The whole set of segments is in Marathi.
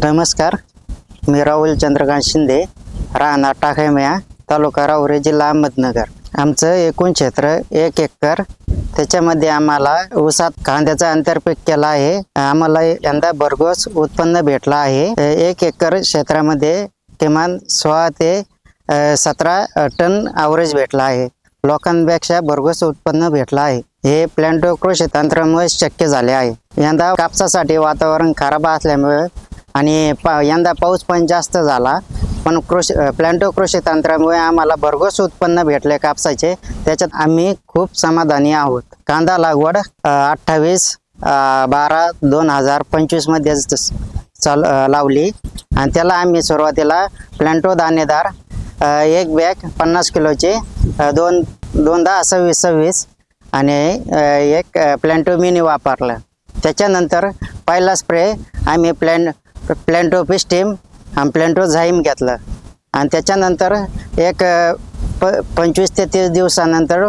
नमस्कार, मी राहुल चंद्रकांत शिंदे, राहणार टाकळीमळा, तालुका राहुरी, जिल्हा अहमदनगर. आमचं एकूण क्षेत्र 1 एकर. त्याच्यामध्ये आम्हाला ऊसात कांद्याचा आंतरपीक केला आहे. आम्हाला यंदा भरघोस उत्पन्न भेटला आहे. 1 एकर क्षेत्रामध्ये किमान 16 ते 17 टन ॲव्हरेज भेटला आहे. लोकांपेक्षा भरघोस उत्पन्न भेटलं आहे. हे प्लॅन्टो कृषी तंत्रामुळे शक्य झाले आहे. यंदा कापसासाठी वातावरण खराब असल्यामुळे आणि यंदा पाऊस पण जास्त झाला, पण प्लॅन्टो कृषी तंत्रामुळे आम्हाला भरघोस उत्पन्न भेटले कापसाचे. त्याच्यात आम्ही खूप समाधानी आहोत. कांदा लागवड 28/12/2025 मध्ये लावली आणि त्याला आम्ही सुरुवातीला प्लॅन्टो दाणेदार 1 बॅग 50 किलोचे 2-10-26-26 आणि एक प्लॅन्टो मिनी वापरलं. त्याच्यानंतर पहिला स्प्रे आम्ही प्लॅन्टो पिस्टीम आणि प्लॅन्टो झाईम घेतलं आणि त्याच्यानंतर 25 ते 30 दिवसानंतर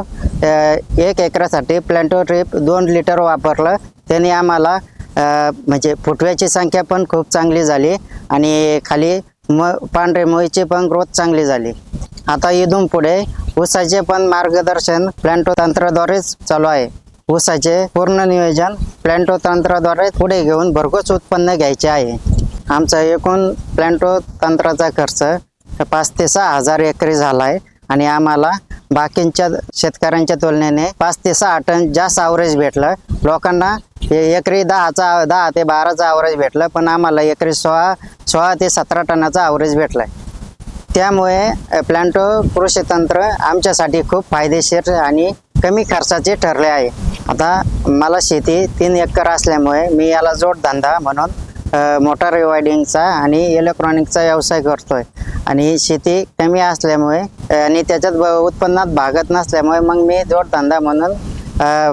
1 एकरासाठी प्लॅन्टो ट्रिप 2 लिटर वापरलं. त्याने आम्हाला म्हणजे फुटव्याची संख्या पण खूप चांगली झाली आणि खाली पांढरे मुळीची पण ग्रोथ चांगली झाली. आता इथून पुढे ऊसाचे पण मार्गदर्शन प्लॅन्टो तंत्राद्वारेच चालू आहे. ऊसाचे पूर्ण नियोजन प्लॅन्टो तंत्राद्वारे पुढे घेऊन भरघोस उत्पन्न घ्यायचे आहे. आमचा एकूण प्लॅन्टो तंत्राचा खर्च 5 ते 6 हजार एकरी झाला आहे आणि आम्हाला बाकींच्या शेतकऱ्यांच्या तुलनेने 5 ते 6 टन जास्त ॲव्हरेज भेटलं. लोकांना एकरी 10 ते 12चा ॲव्हरेज भेटलं, पण आम्हाला एकरी 16 ते 17 टनाचा ॲव्हरेज भेटला आहे. त्यामुळे प्लॅन्टो कृषी तंत्र आमच्यासाठी खूप फायदेशीर आणि कमी खर्चाचे ठरले आहे. आता मला शेती 3 एकर असल्यामुळे मी याला जोडधंदा म्हणून मोटार रिवायडिंगचा आणि इलेक्ट्रॉनिकचा व्यवसाय करतोय आणि शेती कमी असल्यामुळे आणि त्याच्यात उत्पन्नात भागत नसल्यामुळे मग मी जोडधंदा म्हणून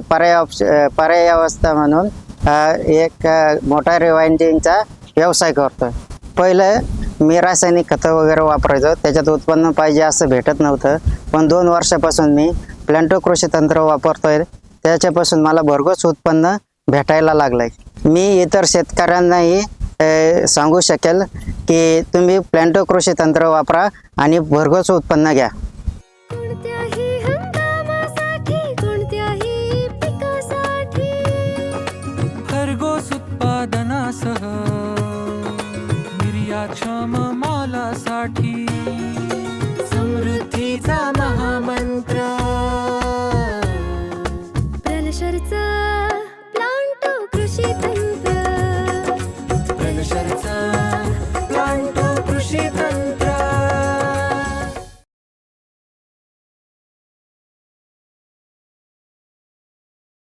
पर्याय अवस्था म्हणून एक मोटार रिवायडिंगचा व्यवसाय करतोय. पहिलं मी रासायनिक खतं वगैरे वापरायचो, त्याच्यात उत्पन्न पाहिजे असं भेटत नव्हतं, पण 2 वर्षापासून मी प्लॅन्टो कृषी तंत्र वापरतोय. त्याच्यापासून मला भरघोस उत्पन्न भेटायला लागलंय. मी इतर शेतकऱ्यांनाही सांगू शकेल की तुम्ही प्लॅन्टो कृषी तंत्र वापरा आणि भरघोस उत्पन्न घ्या. भरघोस उत्पादनासह निर्यातक्षम मालासाठी समृद्धीचा महामंत्र प्लॅन्टो कृषी